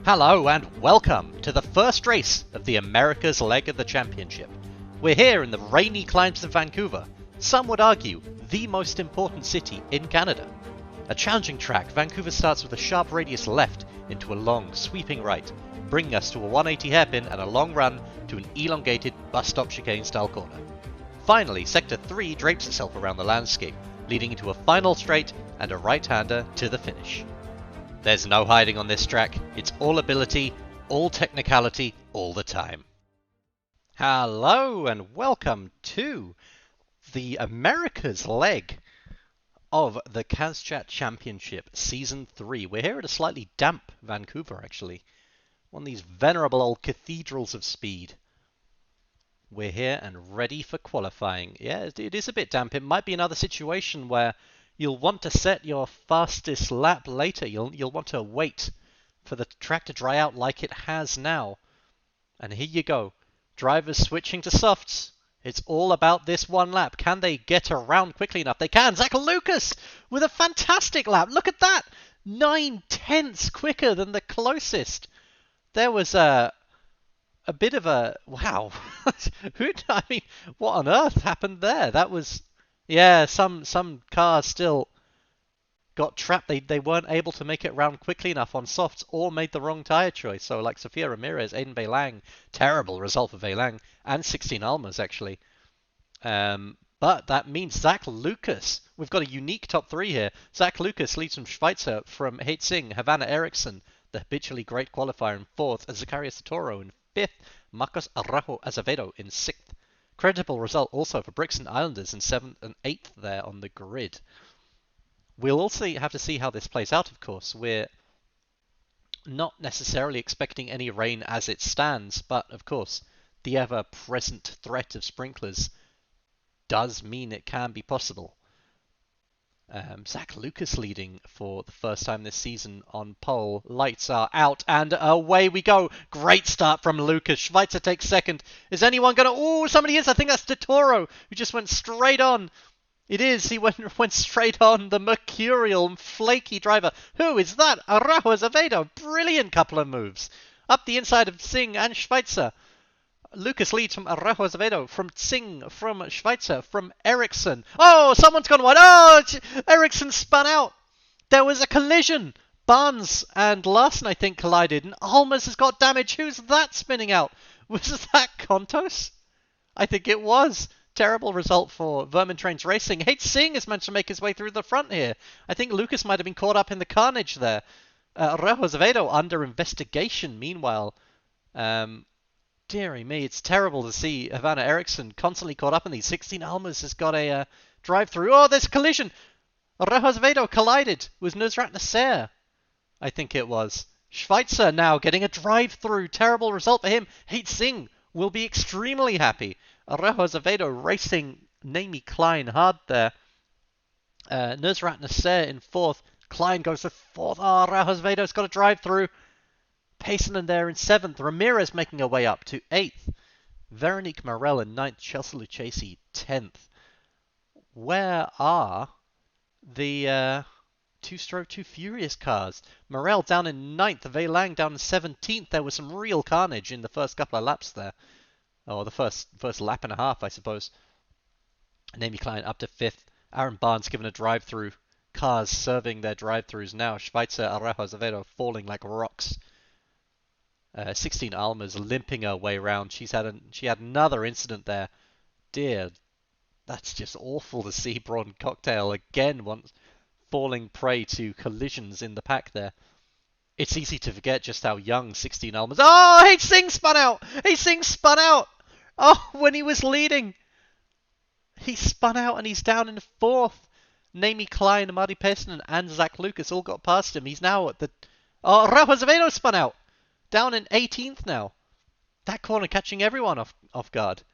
Hello and welcome to the first race of the America's leg of the championship. We're here in the rainy climes of Vancouver, some would argue the most important city in Canada. A challenging track, Vancouver starts with a sharp radius left into a long, sweeping right, bringing us to a 180 hairpin and a long run to an elongated bus stop chicane style corner. Finally, Sector 3 drapes itself around the landscape, leading into a final straight and a right-hander to the finish. There's no hiding on this track, it's all ability, all technicality, all the time. Hello and welcome to the America's leg of the CASCHAT Championship Season 3. We're here at a slightly damp Vancouver actually, one of these venerable old cathedrals of speed. We're here and ready for qualifying. Yeah, it is a bit damp. It might be another situation where you'll want to set your fastest lap later. You'll want to wait for the track to dry out like it has now. And here you go. Drivers switching to softs. It's all about this one lap. Can they get around quickly enough? They can. Zach Lucas with a fantastic lap. Look at that. 9/10 quicker than the closest. There was a bit of a... Wow. I mean, what on earth happened there? That was... Yeah, some cars still got trapped. They weren't able to make it round quickly enough on softs or made the wrong tyre choice. So like Sofia Ramirez, Aiden Beilang, terrible result for Beilang, and 16 Almas actually. But that means Zach Lucas. We've got a unique top three here. Zach Lucas leads from Schweitzer, from Hate Singh, Havana Eriksson, the habitually great qualifier in fourth, and Zacarias Toro in fifth, Marcos Araujo Azevedo in sixth. Creditable result also for Brixton Islanders in 7th and 8th there on the grid. We'll also have to see how this plays out, of course. We're not necessarily expecting any rain as it stands, but of course, the ever-present threat of sprinklers does mean it can be possible. Zach Lucas leading for the first time this season on pole. Lights are out and away we go. Great start from Lucas. Schweitzer takes second. Is anyone going to... Oh, somebody is. I think that's De Toro who just went straight on. It is. He went straight on. The mercurial and flaky driver. Who is that? Araujo Azevedo. Brilliant couple of moves. Up the inside of Singh and Schweitzer. Lucas leads from Araujo Azevedo, from Singh, from Schweitzer, from Eriksson. Oh, someone's gone wide. Oh, Eriksson spun out. There was a collision. Barnes and Larson, I think, collided. And Almas has got damage. Who's that spinning out? Was that Kontos? I think it was. Terrible result for Vermin Trains Racing. Hate Singh has managed to make his way through the front here. I think Lucas might have been caught up in the carnage there. Araujo Azevedo under investigation, meanwhile. Deary me, it's terrible to see Havana Eriksson constantly caught up in these. 16 Almas has got a drive-through. Oh, there's a collision. Araujo Azevedo collided with Nusrat Nasser, I think it was. Schweitzer now getting a drive-through. Terrible result for him. Hate Singh will be extremely happy. Araujo Azevedo racing Naomi Klein hard there. Nusrat Nasser in fourth. Klein goes to fourth. Oh, Araujo Azevedo's got a drive-through. Payson there in 7th. Ramirez making her way up to 8th. Veronique Morel in 9th. Chelsea Lucchesi 10th. Where are the two-stroke, two furious cars? Morel down in 9th. Veilang down in 17th. There was some real carnage in the first couple of laps there. Or the first lap and a half, I suppose. Naomi Klein up to 5th. Aaron Barnes given a drive-through. Cars serving their drive-throughs now. Schweitzer, Araujo Azevedo falling like rocks. 16 Almas limping her way around. She had another incident there. Dear, that's just awful to see. Braun Cocktail again once falling prey to collisions in the pack there. It's easy to forget just how young 16 Almas... Oh, Hate Singh spun out! Hate Singh spun out! Oh, when he was leading. He spun out and he's down in 4th. Naomi Klein, Marty Payson and Zach Lucas all got past him. He's now at the... Oh, Araujo Azevedo spun out! Down in 18th now. That corner catching everyone off guard.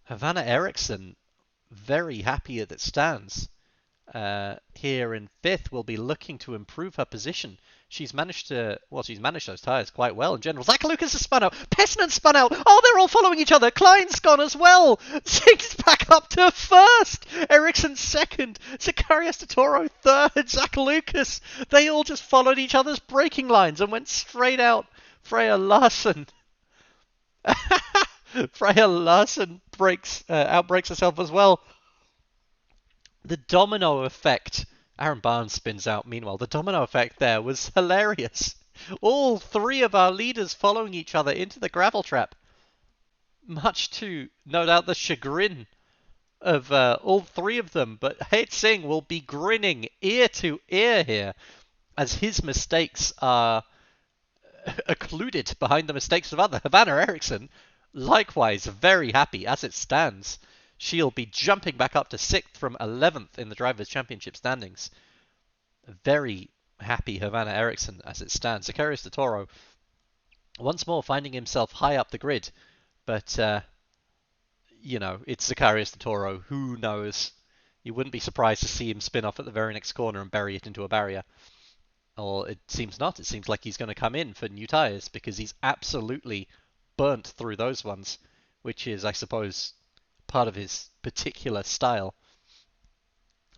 Havana Eriksson very happy as it stands. here in fifth will be looking to improve her position. She's managed those tyres quite well in general. Zach Lucas has spun out. Pessinen spun out. Oh, they're all following each other. Klein's gone as well. Zig's back up to first. Ericsson second. Zacharias Totoro third. Zach Lucas. They all just followed each other's braking lines and went straight out. Freya Larson. Freya Larson outbrakes herself as well. The domino effect. Aaron Barnes spins out. Meanwhile, the domino effect there was hilarious. All three of our leaders following each other into the gravel trap. Much to, no doubt, the chagrin of all three of them. But Hate Singh will be grinning ear to ear here as his mistakes are occluded behind the mistakes of other. Havana Eriksson, likewise, very happy as it stands. She'll be jumping back up to 6th from 11th in the Drivers' Championship standings. Very happy Havana Eriksson as it stands. Zacharias Totoro once more finding himself high up the grid. But, it's Zacharias Totoro. Who knows? You wouldn't be surprised to see him spin off at the very next corner and bury it into a barrier. Or it seems not. It seems like he's going to come in for new tyres because he's absolutely burnt through those ones, which is, I suppose, part of his particular style.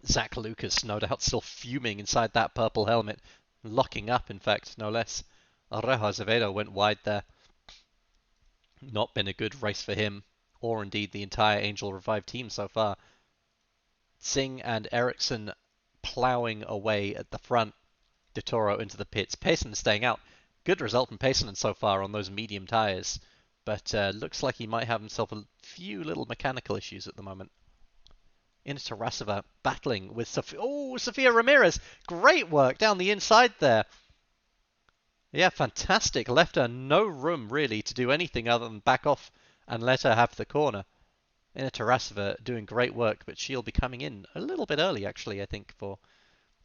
Zach Lucas, no doubt, still fuming inside that purple helmet. Locking up, in fact, no less. Arejo Azevedo went wide there. Not been a good race for him, or indeed the entire Angel Revive team so far. Singh and Eriksson ploughing away at the front. De Toro into the pits. Payson staying out. Good result from Payson so far on those medium tyres. But looks like he might have himself a few little mechanical issues at the moment. Into Tarasova, battling with Sofia Ramirez. Great work down the inside there. Yeah, fantastic. Left her no room, really, to do anything other than back off and let her have the corner. Into Tarasova doing great work, but she'll be coming in a little bit early, actually, I think, for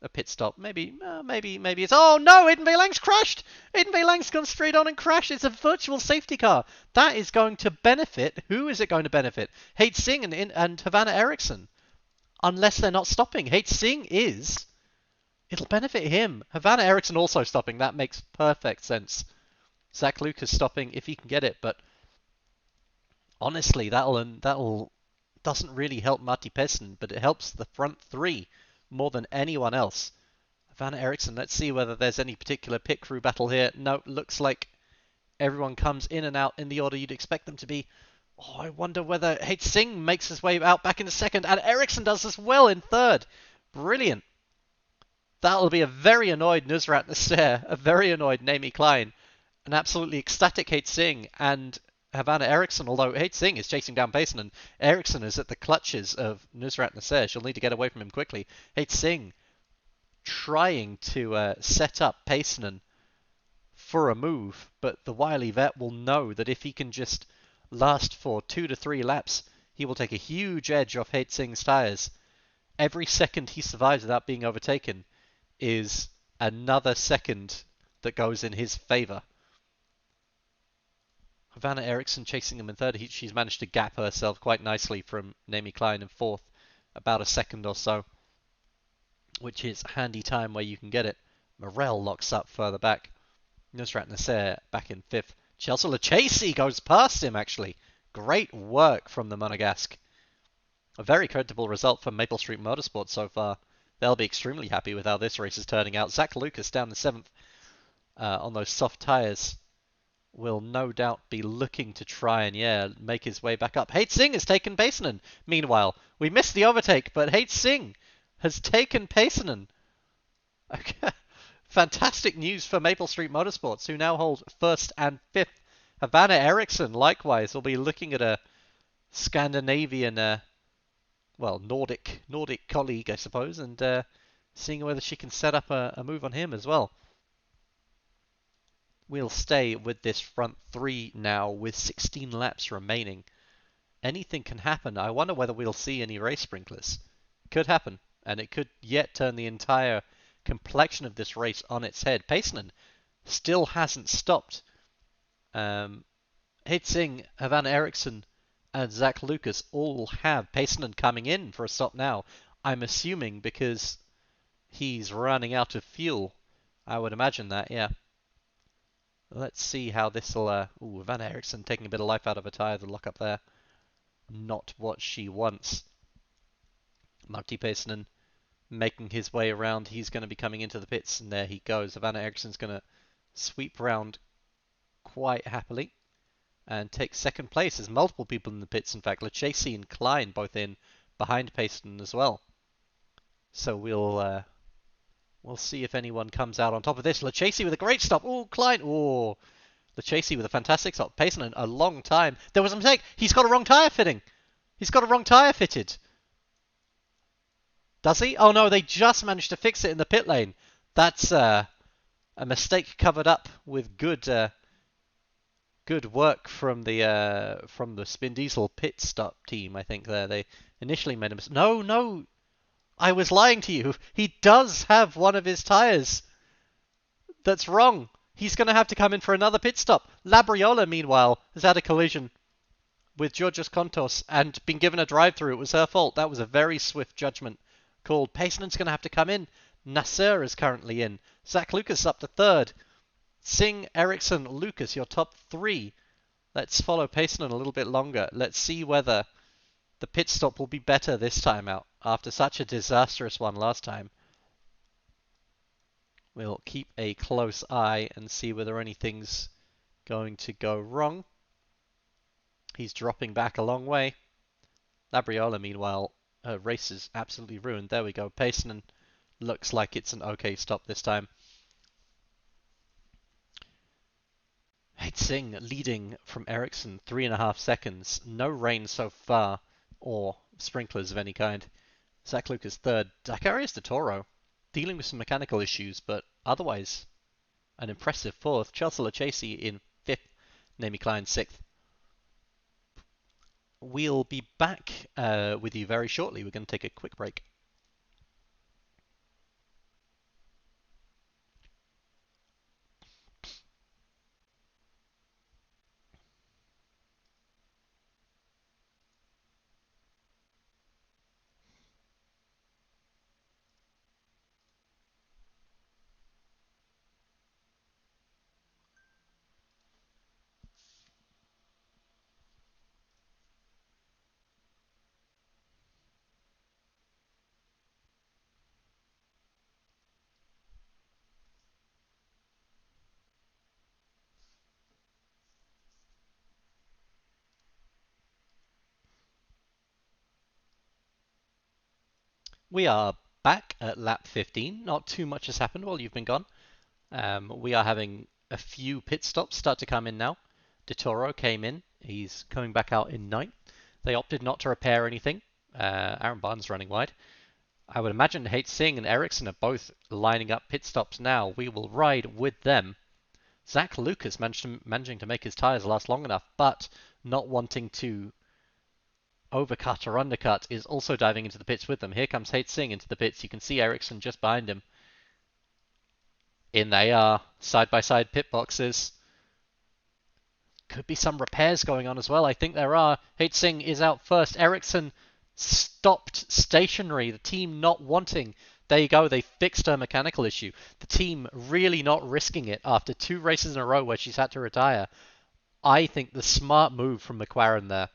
a pit stop. Maybe it's... Oh, no! Aiden Lang's crashed! Aiden Lang's gone straight on and crashed. It's a virtual safety car. That is going to benefit... Who is it going to benefit? Hate Singh and Havana Eriksson. Unless they're not stopping. Hate Singh is... It'll benefit him. Havana Eriksson also stopping. That makes perfect sense. Zach Lucas stopping if he can get it, but... Honestly, that'll doesn't really help Matti Pessinen, but it helps the front three more than anyone else. Havana Eriksson, let's see whether there's any particular pit crew battle here. No, looks like everyone comes in and out in the order you'd expect them to be. Oh, I wonder whether Hate Singh makes his way out back into second, and Eriksson does as well in third. Brilliant. That'll be a very annoyed Nusrat Nasser, a very annoyed Naomi Klein, an absolutely ecstatic Hate Singh, and Havana Eriksson, although Hate Singh is chasing down Payson, and Eriksson is at the clutches of Nusrat Nasser. She'll need to get away from him quickly. Hate Singh trying to set up Payson for a move, but the wily vet will know that if he can just last for 2 to 3 laps, he will take a huge edge off Hate Singh's tyres. Every second he survives without being overtaken is another second that goes in his favour. Havana Eriksson chasing him in third. She's managed to gap herself quite nicely from Naomi Klein in fourth, about a second or so, which is handy time where you can get it. Morel locks up further back. Nusrat Nasser back in fifth. Chelsea Lachesi goes past him, actually. Great work from the Monegasque. A very creditable result for Maple Street Motorsport so far. They'll be extremely happy with how this race is turning out. Zach Lucas down the 7th on those soft tyres will no doubt be looking to try and, make his way back up. Hate Singh has taken Payson. Meanwhile, we missed the overtake, but Hate Singh has taken Payson. Okay. Fantastic news for Maple Street Motorsports, who now hold 1st and 5th. Havana Eriksson, likewise, will be looking at a Scandinavian, Nordic colleague, I suppose, and seeing whether she can set up a move on him as well. We'll stay with this front three now with 16 laps remaining. Anything can happen. I wonder whether we'll see any race sprinklers. Could happen, and it could yet turn the entire complexion of this race on its head. Payson still hasn't stopped. Hate Singh, Havana Eriksson, and Zach Lucas all have Payson coming in for a stop now. I'm assuming because he's running out of fuel. I would imagine that, yeah. Let's see how this'll... Ooh, Van Eriksson taking a bit of life out of a tyre, the lock up there. Not what she wants. Martti Pesonen making his way around. He's going to be coming into the pits, and there he goes. Van Eriksson's going to sweep round quite happily and take second place. There's multiple people in the pits, in fact. Lucchesi and Klein both in behind Pesonen as well. So we'll see if anyone comes out on top of this. Lucchesi with a great stop. Oh, Klein. Oh, Lucchesi with a fantastic stop. Pesonen a long time. There was a mistake. He's got a wrong tyre fitting. He's got a wrong tyre fitted. Does he? Oh no, they just managed to fix it in the pit lane. That's a mistake covered up with good work from the Spin Diesel pit stop team. I think there they initially made a mistake. No, I was lying to you. He does have one of his tyres that's wrong. He's going to have to come in for another pit stop. Labriola, meanwhile, has had a collision with Georgios Kontos and been given a drive-through. It was her fault. That was a very swift judgment called. Pesonen's going to have to come in. Nasser is currently in. Zach Lucas up to third. Singh, Eriksson, Lucas, your top three. Let's follow Pesonen a little bit longer. Let's see whether the pit stop will be better this time out after such a disastrous one last time. We'll keep a close eye and see whether anything's going to go wrong. He's dropping back a long way. Labriola, meanwhile, her race is absolutely ruined. There we go. Pesonen looks like it's an okay stop this time. Singh leading from Eriksson 3.5 seconds. No rain so far, or sprinklers of any kind. Zach Lucas third. Zacharias de Toro dealing with some mechanical issues, but otherwise an impressive fourth. Chelsea Lucchesi in fifth. Naomi Klein sixth. We'll be back with you very shortly. We're going to take a quick break. We are back at lap 15. Not too much has happened while you've been gone. We are having a few pit stops start to come in now. De Toro came in. He's coming back out in ninth. They opted not to repair anything. Aaron Barnes running wide. I would imagine Singh and Eriksson are both lining up pit stops now. We will ride with them. Zach Lucas managing to make his tyres last long enough, but not wanting to overcut or undercut, is also diving into the pits with them. Here comes Singh into the pits. You can see Eriksson just behind him. In they are, side-by-side pit boxes. Could be some repairs going on as well. I think there are. Singh is out first. Eriksson stopped stationary. The team not wanting. There you go. They fixed her mechanical issue. The team really not risking it after 2 races in a row where she's had to retire. I think the smart move from McLaren there.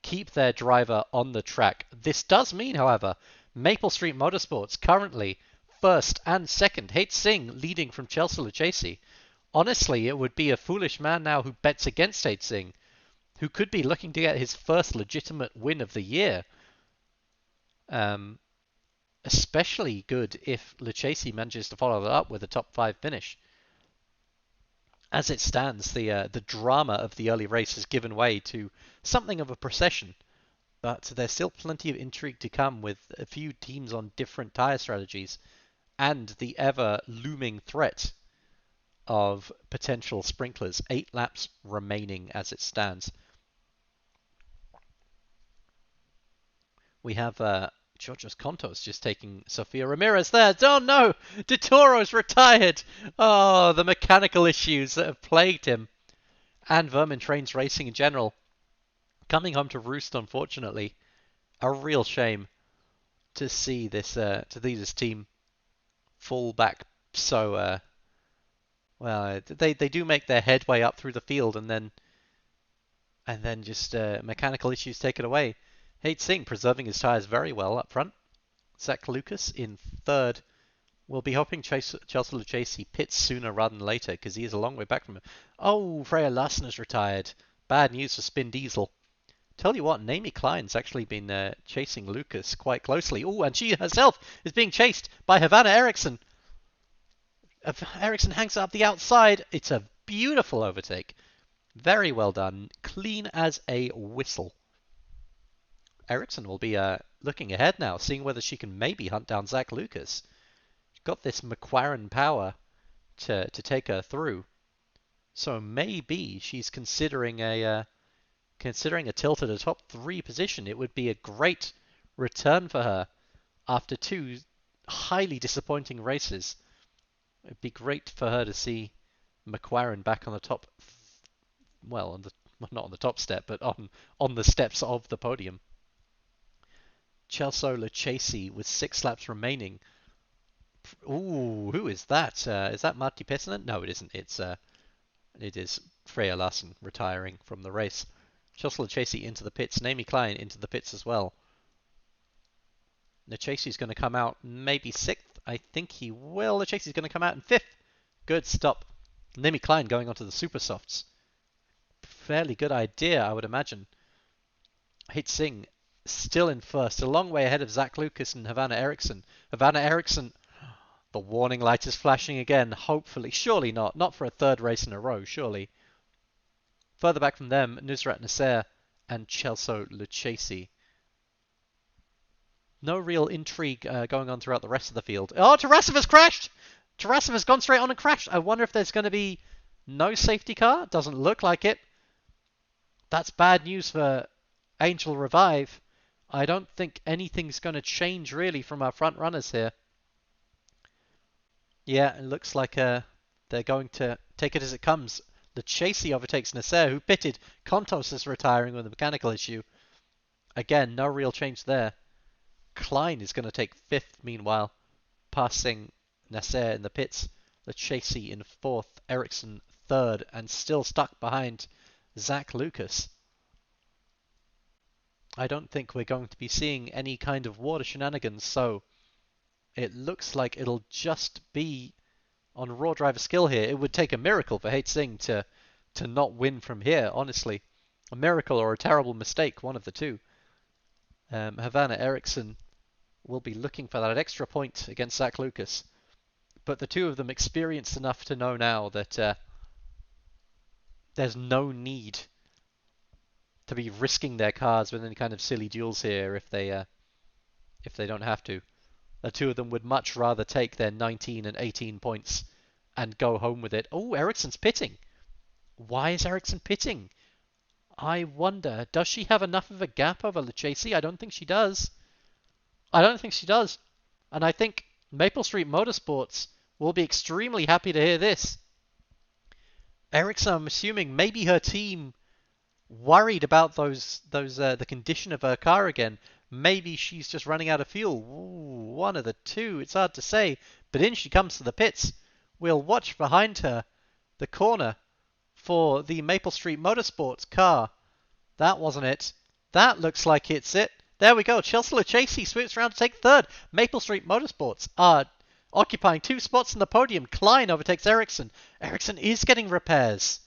Keep their driver on the track. This does mean, however, Maple Street Motorsports currently first and second. Singh leading from Chelsea Lucchesi. Honestly, it would be a foolish man now who bets against Singh, who could be looking to get his first legitimate win of the year. Especially good if Lucchesi manages to follow it up with a top 5 finish. As it stands, the drama of the early race has given way to something of a procession, but there's still plenty of intrigue to come with a few teams on different tyre strategies and the ever-looming threat of potential sprinklers. 8 laps remaining as it stands. We have Georgios Kontos just taking Sofia Ramirez there. Oh no! De Toro's retired! Oh, the mechanical issues that have plagued him. And Vermin Trains Racing in general. Coming home to roost, unfortunately. A real shame. to see this team fall back so well. They do make their headway up through the field, and then just mechanical issues take it away. Hate Singh preserving his tyres very well up front. Zach Lucas in third. We'll be hoping Chelsea Lucchesi pits sooner rather than later because he is a long way back from him. Oh, Freya Larsen has retired. Bad news for Spin Diesel. Tell you what, Naomi Klein's actually been chasing Lucas quite closely. Oh, and she herself is being chased by Havana Eriksson. Eriksson hangs up the outside. It's a beautiful overtake. Very well done. Clean as a whistle. Eriksson will be looking ahead now, seeing whether she can maybe hunt down Zach Lucas. She's got this McLaren power to take her through. So maybe she's considering a tilt at a top 3 position. It would be a great return for her after 2 highly disappointing races. It'd be great for her to see McLaren back on the top, well, not on the top step, but on the steps of the podium. Chelsea Lucchesi with 6 laps remaining. Ooh, who is that? Is that Martti Pessinen? No, it isn't. It is Freya Larsen retiring from the race. Chelsea Lucchesi into the pits. Naomi Klein into the pits as well. Lucchesi's going to come out maybe 6th. I think he will. Lucchesi's going to come out in 5th. Good stop. Naomi Klein going onto the super softs. Fairly good idea, I would imagine. Hate Singh still in first, a long way ahead of Zach Lucas and Havana Eriksson. Havana Eriksson, the warning light is flashing again. Hopefully, surely not. Not for a 3rd race in a row, surely. Further back from them, Nusrat Nasser and Chelsea Lucchesi. No real intrigue going on throughout the rest of the field. Oh, Tarasov has crashed! Tarasov has gone straight on and crashed. I wonder if there's going to be no safety car. Doesn't look like it. That's bad news for Angel Revive. I don't think anything's going to change really from our front runners here. Yeah, it looks like they're going to take it as it comes. Lucchesi overtakes Nasser, who pitted. Kontos is retiring with a mechanical issue. Again, no real change there. Klein is going to take 5th, meanwhile, passing Nasser in the pits. Lucchesi in 4th, Eriksson 3rd, and still stuck behind Zach Lucas. I don't think we're going to be seeing any kind of water shenanigans, so it looks like it'll just be on raw driver skill here. It would take a miracle for Hate Singh to not win from here, honestly. A miracle or a terrible mistake, one of the two. Havana Eriksson will be looking for that extra point against Zach Lucas. But the two of them experienced enough to know now that there's no need to be risking their cars with any kind of silly duels here if they don't have to. The two of them would much rather take their 19 and 18 points and go home with it. Oh, Eriksson's pitting. Why is Eriksson pitting? I wonder, does she have enough of a gap over Lucchesi? I don't think she does. And I think Maple Street Motorsports will be extremely happy to hear this. Eriksson, I'm assuming maybe her team worried about the condition of her car again. Maybe she's just running out of fuel. Ooh, one of the two. It's hard to say. But in she comes to the pits. We'll watch behind her the corner for the Maple Street Motorsports car. That wasn't it. That looks like it's it. There we go. Chelsea Lucchesi swoops around to take 3rd. Maple Street Motorsports are occupying 2 spots in the podium. Klein overtakes Eriksson. Eriksson is getting repairs.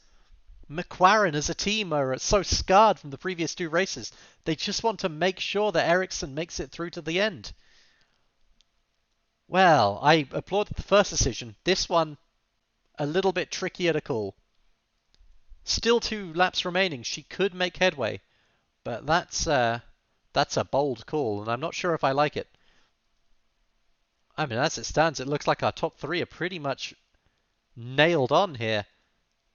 McLaren as a team are so scarred from the previous 2 races. They just want to make sure that Eriksson makes it through to the end. Well, I applauded the first decision. This one, a little bit trickier to call. Still 2 laps remaining. She could make headway. But that's a bold call, and I'm not sure if I like it. I mean, as it stands, it looks like our top 3 are pretty much nailed on here.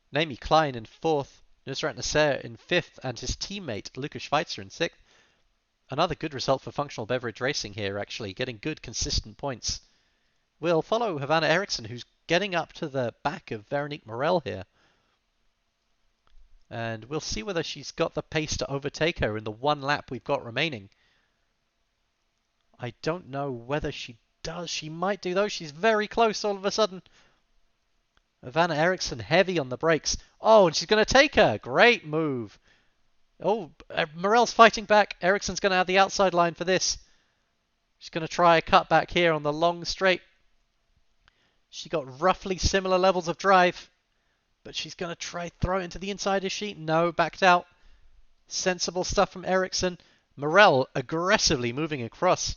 Naomi Klein in 4th, Nusrat Nasser in 5th, and his teammate Lukas Schweitzer in 6th. Another good result for Functional Beverage Racing here, actually, getting good, consistent points. We'll follow Havana Eriksson, who's getting up to the back of Veronique Morel here. And we'll see whether she's got the pace to overtake her in the 1 lap we've got remaining. I don't know whether she does. She might do, though. She's very close all of a sudden. Vanna Eriksson heavy on the brakes. Oh, and she's going to take her. Great move. Oh, Morel's fighting back. Eriksson's going to have the outside line for this. She's going to try a cut back here on the long straight. She got roughly similar levels of drive, but she's going to try throw it into the inside, is she? No, backed out. Sensible stuff from Eriksson. Morel aggressively moving across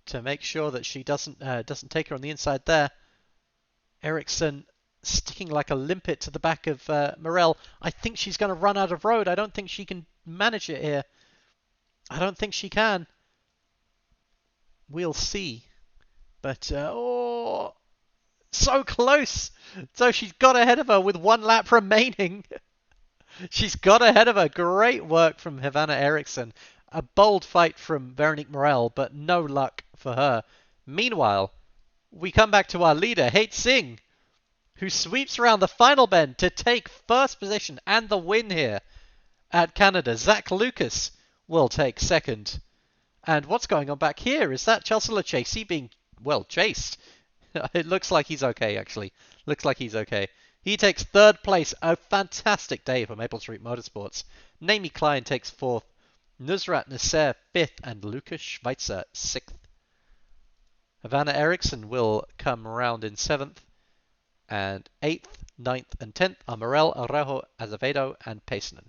to make sure that she doesn't take her on the inside there. Eriksson sticking like a limpet to the back of Morel. I think she's going to run out of road. I don't think she can manage it here. I don't think she can. We'll see. But, oh, so close. So she's got ahead of her with 1 lap remaining. She's got ahead of her. Great work from Vanna Eriksson. A bold fight from Veronique Morel, but no luck for her. Meanwhile, we come back to our leader, Hate Singh, who sweeps around the final bend to take first position and the win here at Canada. Zach Lucas will take second. And what's going on back here? Is that Chelsea Lachesi being, well, chased? It looks like he's okay, actually. Looks like he's okay. He takes third place. A fantastic day for Maple Street Motorsports. Naomi Klein takes fourth. Nusrat Nasser fifth. And Lucas Schweitzer sixth. Vanna Eriksson will come around in seventh. And 8th, 9th, and 10th are Morel, Araujo, Azevedo, and Paisanen.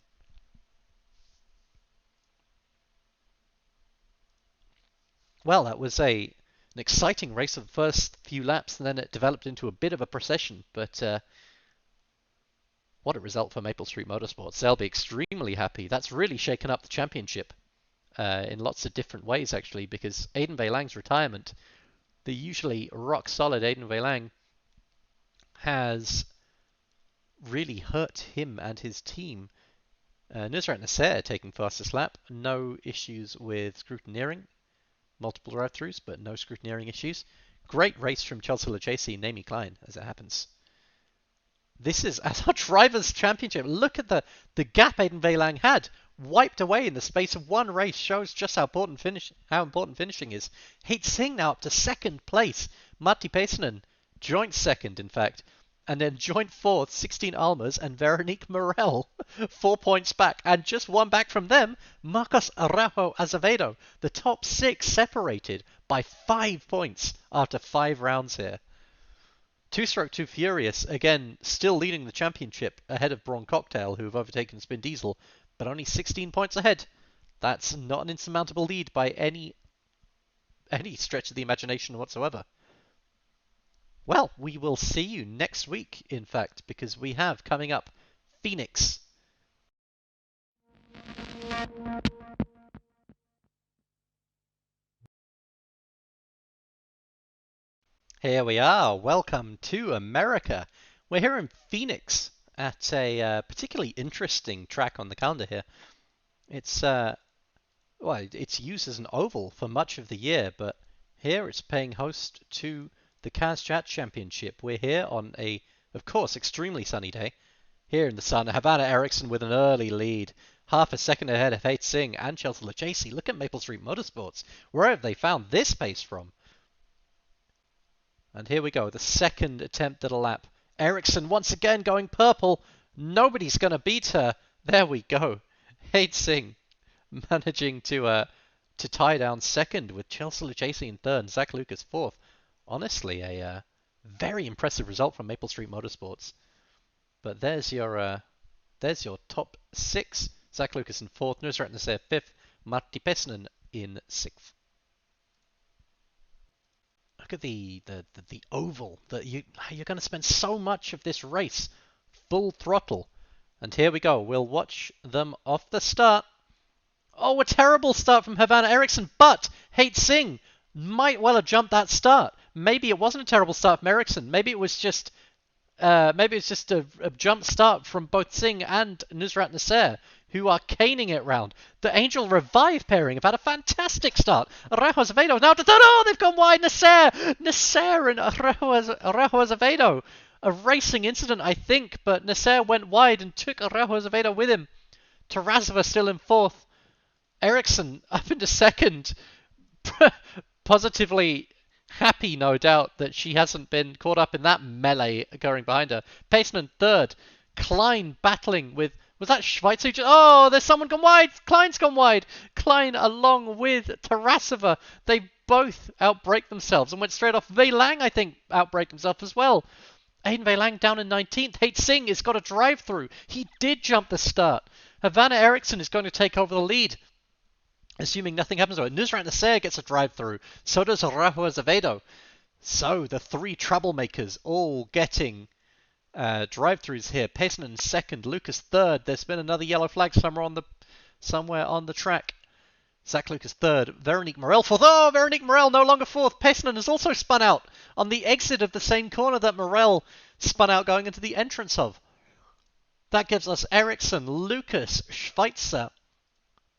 Well, that was an exciting race of the first few laps, and then it developed into a bit of a procession. But what a result for Maple Street Motorsports. They'll be extremely happy. That's really shaken up the championship in lots of different ways, actually, because Aiden Veilang's retirement, the usually rock-solid Aiden Veilang, has really hurt him and his team. Nusrat Nasser taking fastest lap. No issues with scrutineering. Multiple drive-throughs, but no scrutineering issues. Great race from Chelsea Lachesi and Naomi Klein, as it happens. This is as our Drivers' Championship. Look at the gap Aiden Veilang had. Wiped away in the space of one race. Shows just how important finishing is. Hate Singh now up to second place. Matti Paisanen joint second, in fact. And then joint fourth, 16 Almers and Veronique Morel, 4 points back. And just one back from them, Marcos Araujo Azevedo. The top 6 separated by 5 points after 5 rounds here. Two-Stroke 2 Furious, again, still leading the championship ahead of Braun Cocktail, who have overtaken Spin Diesel, but only 16 points ahead. That's not an insurmountable lead by any stretch of the imagination whatsoever. Well, we will see you next week, in fact, because we have coming up Phoenix. Here we are. Welcome to America. We're here in Phoenix at a particularly interesting track on the calendar here. It's it's used as an oval for much of the year, but here it's paying host to the CASCHAT Championship. We're here on a, of course, extremely sunny day. Here in the sun, Vanna Eriksson with an early lead. Half a second ahead of Hate Singh and Chelsea Lachesi. Look at Maple Street Motorsports. Where have they found this pace from? And here we go, the second attempt at a lap. Eriksson once again going purple. Nobody's going to beat her. There we go. Hate Singh managing to tie down second with Chelsea Lachesi in third and Zach Lucas fourth. Honestly, a very impressive result from Maple Street Motorsports. But there's your top 6. Zach Lucas in fourth, Nusrat Nasser fifth, Matti Paisanen in sixth. Look at the oval that you're going to spend so much of this race full throttle. And here we go. We'll watch them off the start. Oh, a terrible start from Vanna Eriksson, but Hate Singh might well have jumped that start. Maybe it wasn't a terrible start from Eriksson. Maybe it was just a jump start from both Singh and Nusrat Nasser, who are caning it round. The Angel Revive pairing have had a fantastic start. Araujo Azevedo now to third. Oh, they've gone wide. Nasser and Araujo Azevedo. A racing incident, I think, but Nasser went wide and took Araujo Azevedo with him. Tarasova still in fourth. Eriksson up into second. positively happy, no doubt, that she hasn't been caught up in that melee going behind her. Payson third. Klein battling with... Was that Schweitzer? Oh, there's someone gone wide. Klein's gone wide. Klein along with Tarasova. They both outbreak themselves and went straight off. Wei Lang, I think, outbreak himself as well. Aiden Wei Lang down in 19th. Hate Singh has got a drive through. He did jump the start. Havana Eriksson is going to take over the lead, assuming nothing happens to it. Nusrat Nasser gets a drive through. So does Rajo Azevedo. So the three troublemakers all getting drive-throughs here. Payson in second, Lucas third. There's been another yellow flag somewhere on the track. Zach Lucas third. Veronique Morel fourth. Oh, Veronique Morel no longer fourth. Payson has also spun out on the exit of the same corner that Morel spun out going into the entrance of. That gives us Eriksson, Lucas, Schweitzer,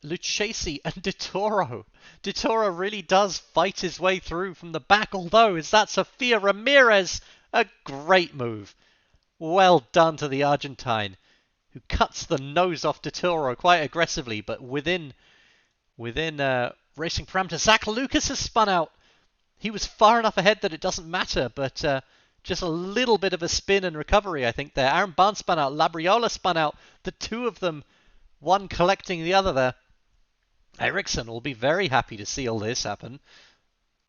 Lucchesi, and De Toro. De Toro really does fight his way through from the back, although is that Sofia Ramirez? A great move. Well done to the Argentine, who cuts the nose off De Toro quite aggressively, but within racing parameters. Zach Lucas has spun out. He was far enough ahead that it doesn't matter, but just a little bit of a spin and recovery, I think, there. Aaron Barnes spun out. Labriola spun out. The two of them, one collecting the other there. Eriksson will be very happy to see all this happen.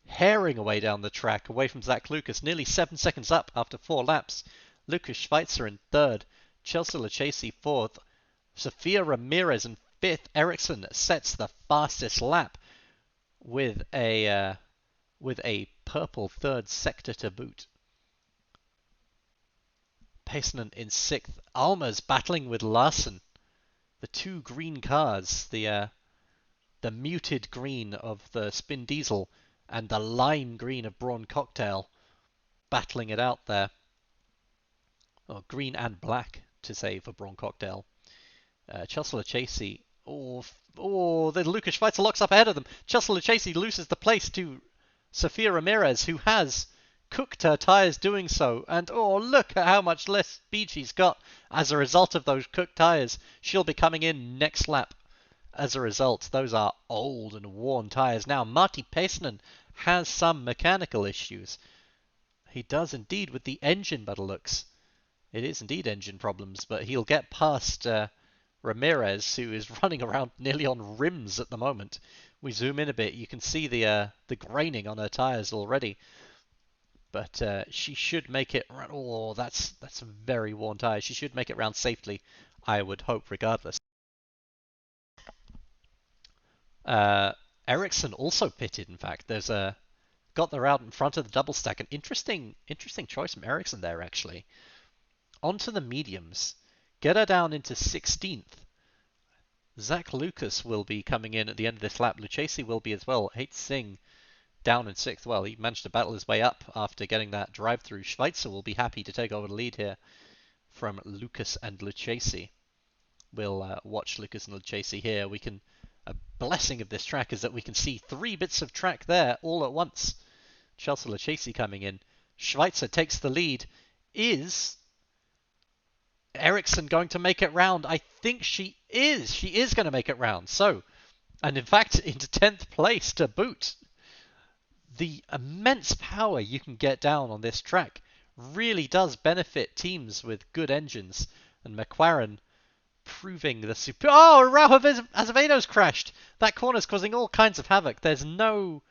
Herring away down the track, away from Zach Lucas. Nearly 7 seconds up after 4 laps. Lucas Schweitzer in third. Chelsea Lucchesi fourth. Sofia Ramirez in fifth. Eriksson sets the fastest lap with a purple third sector to boot. Payson in sixth. Alma's battling with Larson. The two green cars, the muted green of the Spin Diesel and the lime green of Braun Cocktail, battling it out there. Oh, green and black to say for Braun Cocktail. Chelsea Lucchesi. The Lucas Schweitzer locks up ahead of them. Chelsea Lucchesi loses the place to Sofia Ramirez, who has cooked her tyres doing so. And look at how much less speed she's got as a result of those cooked tyres. She'll be coming in next lap. As a result, those are old and worn tyres. Now, Marty Payson has some mechanical issues. He does indeed with the engine, by the looks. It is indeed engine problems, but he'll get past Ramirez, who is running around nearly on rims at the moment. We zoom in a bit, you can see the graining on her tyres already. But she should make it... Oh, that's a very worn tyre. She should make it round safely, I would hope, regardless. Eriksson also pitted, in fact. Got her out in front of the double stack. An interesting choice from Eriksson there, actually. Onto the mediums. Get her down into 16th. Zach Lucas will be coming in at the end of this lap. Lucchesi will be as well. Hate Singh down in 6th. Well, he managed to battle his way up after getting that drive through. Schweitzer will be happy to take over the lead here from Lucas and Lucchesi. We'll watch Lucas and Lucchesi here. A blessing of this track is that we can see 3 bits of track there all at once. Chelsea Lucchesi coming in. Schweitzer takes the lead. Is Eriksson going to make it round? I think she is. She is going to make it round. So, and in fact, into 10th place to boot. The immense power you can get down on this track really does benefit teams with good engines. And McLaren proving the super... Oh, Rajo Azevedo's crashed. That corner's causing all kinds of havoc. There's no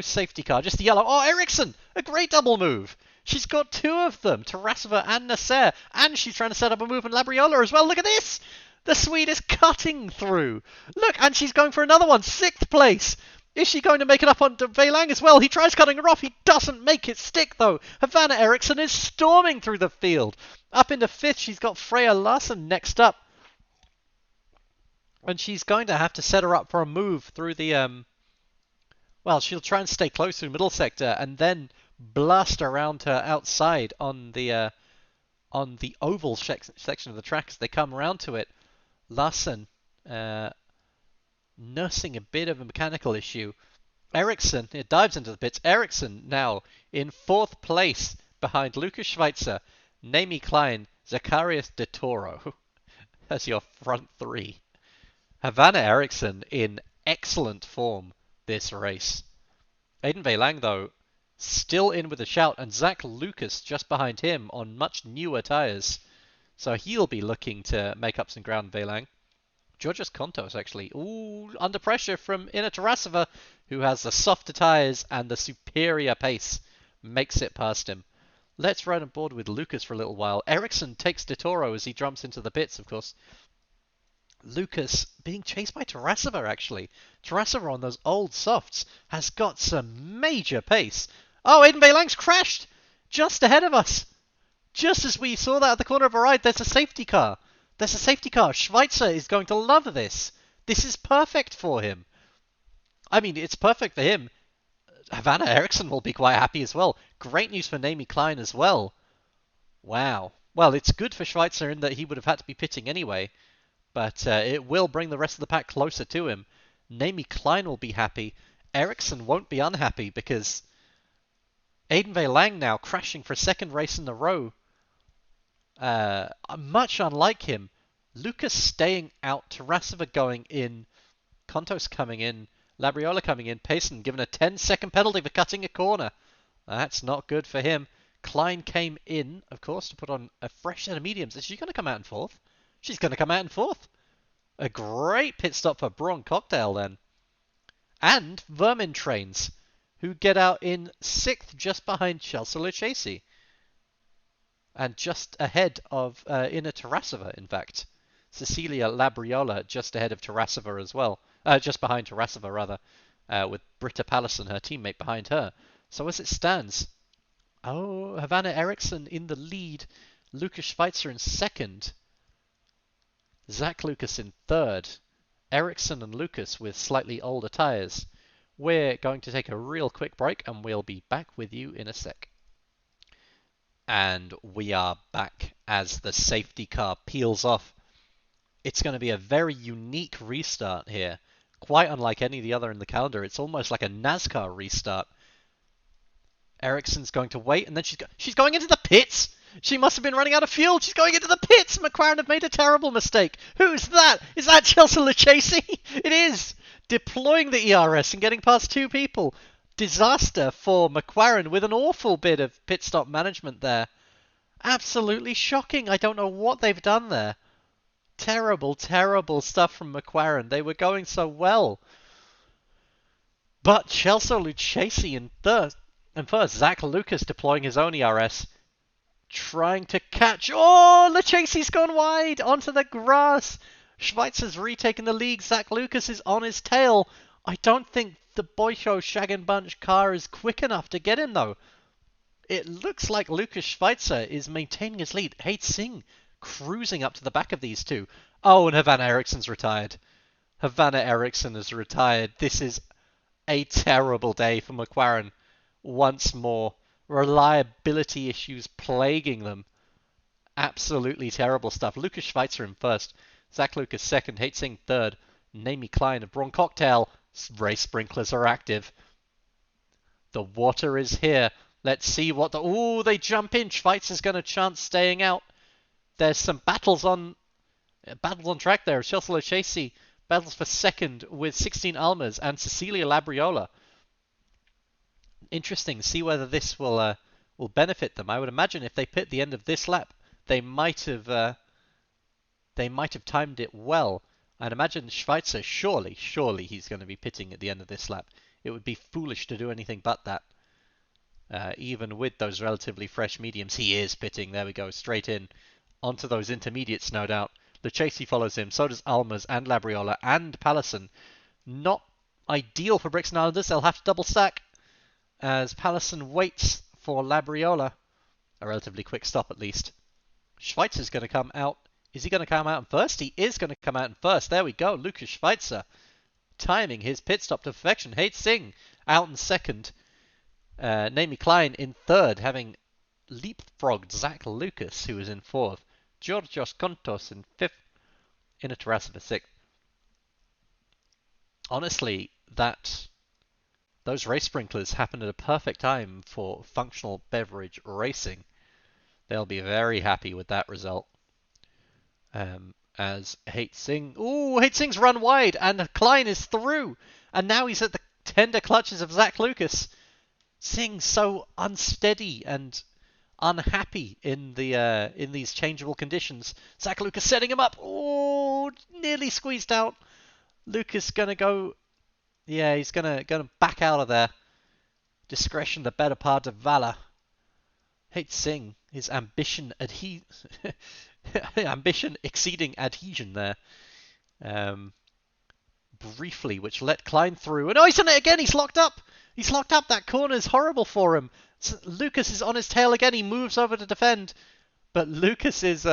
safety car, just the yellow. Oh, Eriksson, a great double move. She's got 2 of them, Tarasova and Nasser, and she's trying to set up a move on Labriola as well. Look at this. The Swede is cutting through. Look, and she's going for another one. 6th place. Is she going to make it up on Wei Lang as well? He tries cutting her off. He doesn't make it stick, though. Havana Eriksson is storming through the field. Up into 5th, she's got Freya Larson next up. And she's going to have to set her up for a move through the... Well, she'll try and stay close to the middle sector and then blast around her outside on the oval section of the track as they come around to it. Larson nursing a bit of a mechanical issue. Eriksson, it dives into the pits. Eriksson now in 4th place behind Lucas Schweitzer, Naomi Klein, Zacharias De Toro. That's your front 3. Havana Eriksson in excellent form this race. Aiden Veilang, though, still in with a shout, and Zach Lucas just behind him on much newer tyres. So he'll be looking to make up some ground, Veilang. Georgios Kontos, actually. Ooh, under pressure from Ina Tarasova, who has the softer tyres and the superior pace. Makes it past him. Let's ride on board with Lucas for a little while. Ericsson takes De Toro as he jumps into the pits, of course. Lucas being chased by Tarasova, actually. Tarasova on those old softs has got some major pace. Oh, Aiden Veilang's crashed just ahead of us. Just as we saw that at the corner of our eye, there's a safety car. There's a safety car. Schweitzer is going to love this. This is perfect for him. I mean, it's perfect for him. Havana Eriksson will be quite happy as well. Great news for Naomi Klein as well. Wow. Well, it's good for Schweitzer in that he would have had to be pitting anyway. But it will bring the rest of the pack closer to him. Naomi Klein will be happy. Eriksson won't be unhappy because Aiden Veilang now crashing for a second race in a row. Much unlike him. Lucas staying out, Tarasova going in, Kontos coming in, Labriola coming in, Payson given a 10-second penalty for cutting a corner. That's not good for him. Klein came in, of course, to put on a fresh set of mediums. Is she going to come out in fourth? She's going to come out in fourth. A great pit stop for Braun Cocktail then. And Vermin Trains, who get out in sixth just behind Chelsea Lucchesi. And just ahead of Ina Tarasova, in fact. Cecilia Labriola just ahead of Tarasova as well. Just behind Tarasova, rather. With Britta Pallison, her teammate, behind her. So as it stands, Havana Eriksson in the lead. Lucas Schweitzer in second. Zach Lucas in third. Eriksson and Lucas with slightly older tyres. We're going to take a real quick break and we'll be back with you in a sec. And we are back as the safety car peels off. It's going to be a very unique restart here. Quite unlike any of the other in the calendar. It's almost like a NASCAR restart. Eriksson's going to wait, and then she's going into the pits! She must have been running out of fuel. She's going into the pits! McLaren have made a terrible mistake. Who's that? Is that Chelsea Lucchesi? It is! Deploying the ERS and getting past two people. Disaster for McLaren with an awful bit of pit stop management there. Absolutely shocking. I don't know what they've done there. Terrible, terrible stuff from McLaren. They were going so well. But Chelsea Lucchesi in third. And first, Zach Lucas deploying his own ERS. Trying to catch. Oh, Lucchesi's gone wide onto the grass. Schweitzer's retaken the lead. Zach Lucas is on his tail. I don't think the Boisho Shag and Bunch car is quick enough to get him, though. It looks like Lucas Schweitzer is maintaining his lead. Hate Singh cruising up to the back of these two. Oh, and Havana Eriksson's retired. Havana Eriksson is retired. This is a terrible day for McLaren. Once more, reliability issues plaguing them. Absolutely terrible stuff. Lucas Schweitzer in first. Zach Lucas second. Hate Singh third. Naomi Klein of Braun Cocktail. Race sprinklers are active. The water is here. Let's see what the... Ooh, they jump in. Schweitzer's going to chance staying out. There's some battles on track there. Chelsea Lucchesi battles for second with 16 Almas and Cecilia Labriola. Interesting. See whether this will benefit them. I would imagine if they pit the end of this lap, they might have timed it well. I'd imagine Schweitzer, surely he's going to be pitting at the end of this lap. It would be foolish to do anything but that. Even with those relatively fresh mediums, he is pitting. There we go, straight in. Onto those intermediates, no doubt. Lucchesi follows him, so does Almas and Labriola and Pallison. Not ideal for Brixton Islanders. They'll have to double stack as Pallison waits for Labriola. A relatively quick stop, at least. Schweitzer's going to come out. Is he going to come out in first? He is going to come out in first. There we go. Lucas Schweitzer timing his pit stop to perfection. Hate Singh out in second. Naomi Klein in third, having leapfrogged Zach Lucas, who was in fourth. Georgios Kontos in fifth. Ina Tarasova sixth. Honestly, those race sprinklers happen at a perfect time for functional beverage racing. They'll be very happy with that result. As Hate Singh... Ooh, Hate Singh's run wide, and Klein is through. And now he's at the tender clutches of Zach Lucas. Singh so unsteady and unhappy in these changeable conditions. Zach Lucas setting him up. Oh, nearly squeezed out. Lucas gonna go. Yeah, he's gonna back out of there. Discretion, the better part of valor. Hate Singh, his ambition ambition exceeding adhesion there. Briefly, which let Klein through. And oh, he's done it again. He's locked up. He's locked up. That corner is horrible for him. Lucas is on his tail again. He moves over to defend, but Lucas is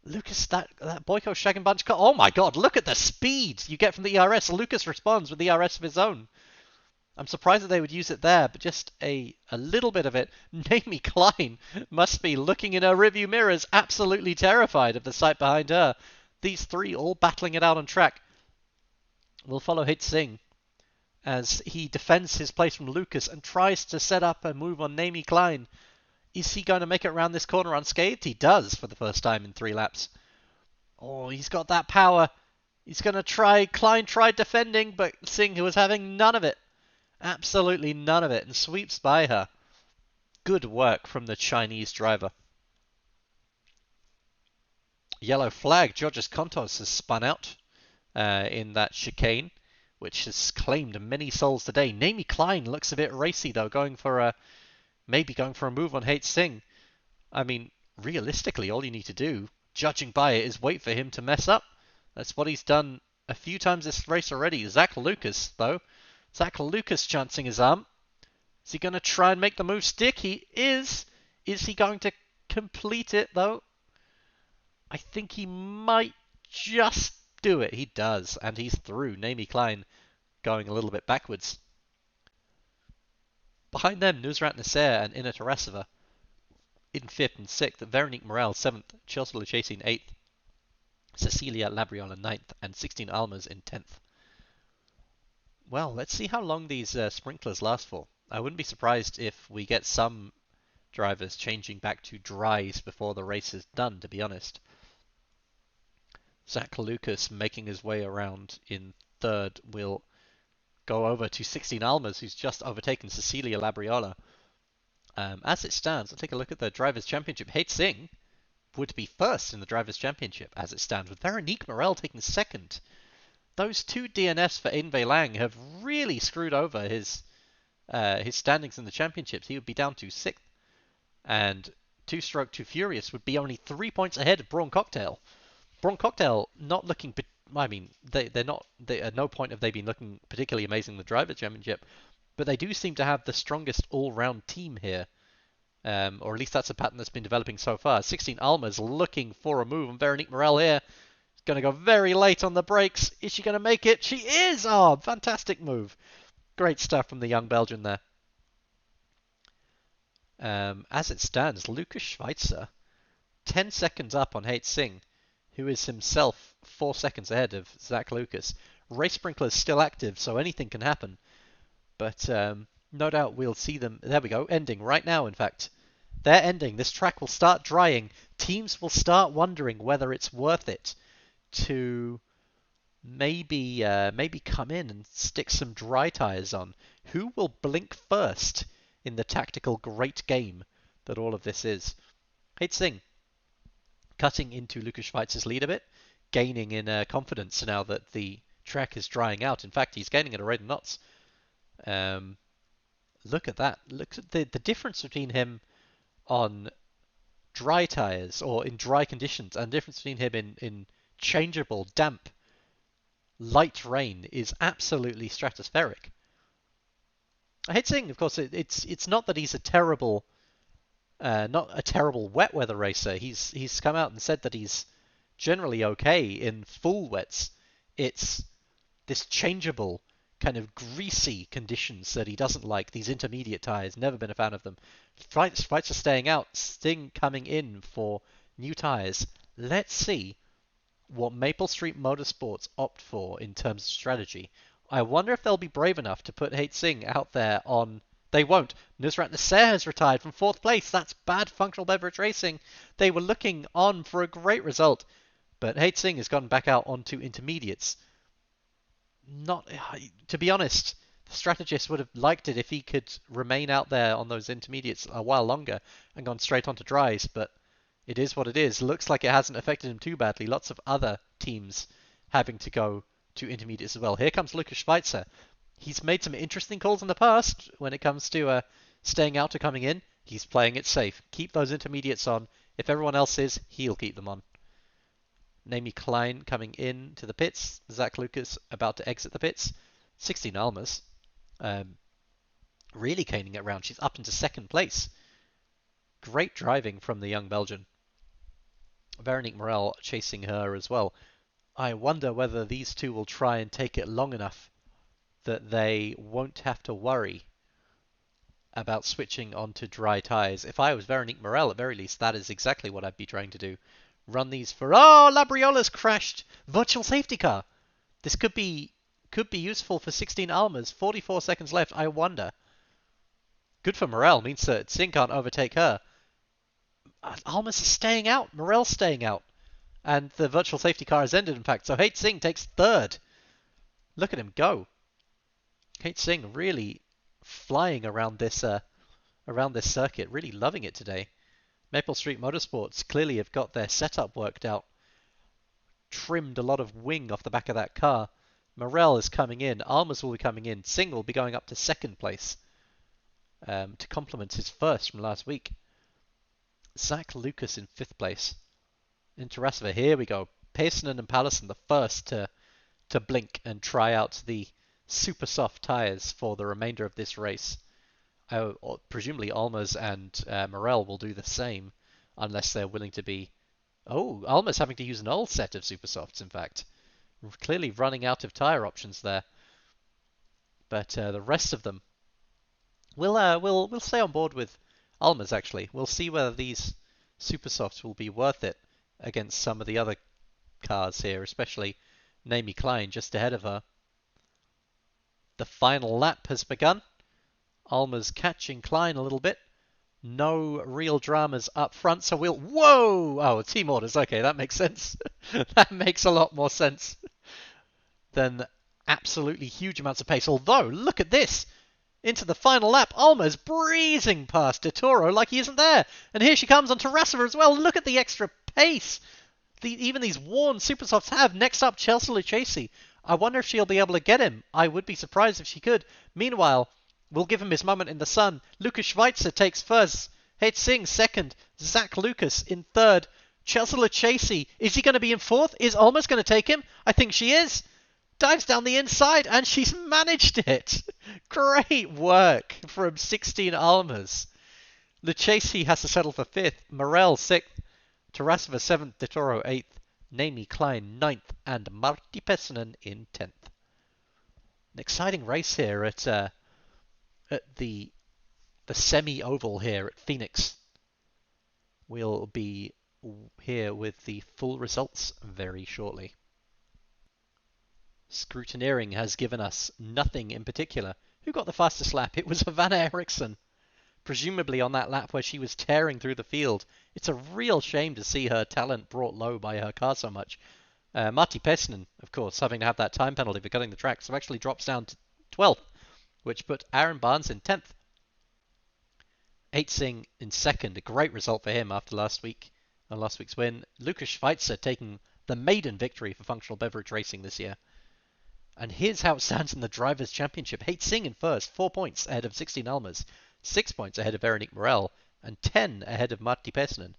Lucas, that Boyko shagging bunch. Oh my God! Look at the speed you get from the ERS. Lucas responds with the ERS of his own. I'm surprised that they would use it there, but just a little bit of it. Naomi Klein must be looking in her rearview mirrors, absolutely terrified of the sight behind her. These three all battling it out on track. We'll follow Hit Singh as he defends his place from Lucas and tries to set up a move on Naomi Klein. Is he going to make it around this corner unscathed? He does for the first time in 3 laps. Oh, he's got that power. He's going to try. Klein tried defending, but Singh was having none of it. Absolutely none of it, and sweeps by her. Good work from the Chinese driver. Yellow flag. Georges Kontos has spun out in that chicane, which has claimed many souls today. Naomi Klein looks a bit racy, though, maybe going for a move on Hate Singh. I mean, realistically, all you need to do, judging by it, is wait for him to mess up. That's what he's done a few times this race already. Zach Lucas, though. Zach Lucas chancing his arm. Is he going to try and make the move stick? He is. Is he going to complete it, though? I think he might just do it. He does, and he's through. Naomi Klein going a little bit backwards. Behind them, Nusrat Nasser and Ina Tarasova in 5th and 6th. Veronique Morel 7th. Chelsea Luchesi in 8th. Cecilia Labriola 9th. And 16 Almas in 10th. Well, let's see how long these sprinklers last for. I wouldn't be surprised if we get some drivers changing back to dries before the race is done, to be honest. Zach Lucas making his way around in 3rd will go over to 16 Almas, who's just overtaken Cecilia Labriola. As it stands, I'll take a look at the Drivers' Championship. Hate Singh would be 1st in the Drivers' Championship, as it stands, with Veronique Morel taking 2nd. Those 2 DNFs for Inve Lang have really screwed over his standings in the championships. He would be down to 6th. And 2-Stroke 2 Furious would be only 3 points ahead of Braun Cocktail. Braun Cocktail not looking... I mean, they're not... at no point have they been looking particularly amazing in the Drivers' Championship. But they do seem to have the strongest all-round team here. Or at least that's a pattern that's been developing so far. 16 Almas looking for a move. And Veronique Morel here is going to go very late on the brakes. Is she going to make it? She is! Oh, fantastic move. Great stuff from the young Belgian there. As it stands, Lucas Schweitzer 10 seconds up on Hate Singh, who is himself 4 seconds ahead of Zach Lucas. Race sprinklers still active, so anything can happen. But no doubt we'll see them. There we go, ending right now, in fact. They're ending. This track will start drying. Teams will start wondering whether it's worth it to maybe come in and stick some dry tires on. Who will blink first in the tactical great game that all of this is? Hate Singh cutting into Lucas Schweitzer's lead a bit, gaining in confidence now that the track is drying out. In fact, he's gaining at a rate of knots. Look at that. Look at the difference between him on dry tires or in dry conditions and the difference between him in changeable, damp, light rain is absolutely stratospheric. I hate saying, of course, it's not that he's not a terrible wet weather racer. He's come out and said that he's generally okay in full wets. It's this changeable, kind of greasy conditions that he doesn't like. These intermediate tires, never been a fan of them. Fights are staying out. Sting coming in for new tires. Let's see what Maple Street Motorsports opt for in terms of strategy. I wonder if they'll be brave enough to put Hate Singh out there on... They won't. Nusrat Nasser has retired from 4th place. That's bad functional beverage racing. They were looking on for a great result. But Hate Singh has gone back out onto intermediates. not, to be honest, the strategist would have liked it if he could remain out there on those intermediates a while longer and gone straight onto dries, but it is what it is. Looks like it hasn't affected him too badly. Lots of other teams having to go to intermediates as well. Here comes Lucas Schweitzer. He's made some interesting calls in the past when it comes to staying out or coming in. He's playing it safe. Keep those intermediates on. If everyone else is, he'll keep them on. Naomi Klein coming in to the pits. Zach Lucas about to exit the pits. 16 Almas. Really caning it around. She's up into second place. Great driving from the young Belgian. Veronique Morel chasing her as well. I wonder whether these two will try and take it long enough that they won't have to worry about switching onto dry tyres. If I was Veronique Morel, at very least, that is exactly what I'd be trying to do. Run these for... Oh, Labriola's crashed! Virtual safety car! This could be useful for 16 Almas. 44 seconds left, I wonder. Good for Morel, means that Singh can't overtake her. Almas is staying out. Morel's staying out. And the virtual safety car has ended, in fact. So Hate Singh takes third. Look at him go. Hate Singh really flying around this circuit, really loving it today. Maple Street Motorsports clearly have got their setup worked out. Trimmed a lot of wing off the back of that car. Morel is coming in. Almas will be coming in. Singh will be going up to second place to complement his first from last week. Zach Lucas in fifth place. In Tarasova, here we go. Pearsonen and Pallison the first to blink and try out the super soft tyres for the remainder of this race. Presumably Almas and Morel will do the same unless they're willing to be... Oh, Almas having to use an old set of super softs, in fact. Clearly running out of tyre options there. But the rest of them... We'll stay on board with Almas, actually. We'll see whether these super softs will be worth it against some of the other cars here, especially Naomi Klein just ahead of her. The final lap has begun. Alma's catching Klein a little bit. No real dramas up front, so we'll... Whoa! Oh, team orders. Okay, that makes sense. That makes a lot more sense than absolutely huge amounts of pace. Although, look at this! Into the final lap, Alma's breezing past De Toro like he isn't there. And here she comes on Tarasova as well. Look at the extra pace even these worn Supersofts have. Next up, Chelsea Lucchesi. I wonder if she'll be able to get him. I would be surprised if she could. Meanwhile, we'll give him his moment in the sun. Lucas Schweitzer takes first. Hate Singh second. Zach Lucas in third. Chelsea Lucchesi. Is he going to be in fourth? Is Alma's going to take him? I think she is. Dives down the inside, and she's managed it. Great work from 16 Almas. Lucchesi has to settle for fifth. Morel sixth. Tarasova seventh. De Toro eighth. Naomi Klein ninth. And Martti Pesonen in 10th. An exciting race here at the semi-oval here at Phoenix. We'll be here with the full results very shortly. Scrutineering has given us nothing in particular. Who got the fastest lap? It was Havana Eriksson. Presumably on that lap where she was tearing through the field. It's a real shame to see her talent brought low by her car so much. Martti Pesonen, of course, having to have that time penalty for cutting the track, so actually drops down to 12th, which put Aaron Barnes in 10th. Hate Singh in second, a great result for him after last week's win. Lucas Schweitzer taking the maiden victory for functional beverage racing this year. And here's how it stands in the Drivers' Championship. Hate Singh in first, 4 points ahead of 16 Almas, 6 points ahead of Veronique Morel, and 10 ahead of Martti Pesonen.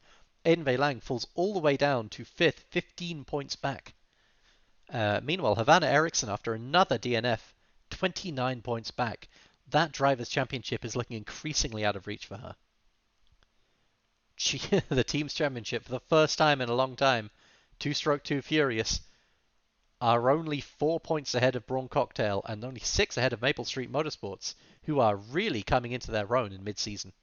Aiden Veilang falls all the way down to 5th, 15 points back. Meanwhile, Havana Eriksson, after another DNF, 29 points back. That Drivers' Championship is looking increasingly out of reach for her. The Teams' Championship, for the first time in a long time, 2-stroke 2 Furious, are only 4 points ahead of Braun Cocktail and only 6 ahead of Maple Street Motorsports, who are really coming into their own in mid-season.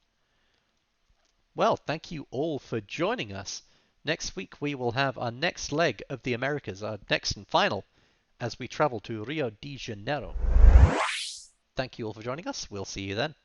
Well, thank you all for joining us. Next week we will have our next leg of the Americas, our next and final, as we travel to Rio de Janeiro. Thank you all for joining us. We'll see you then.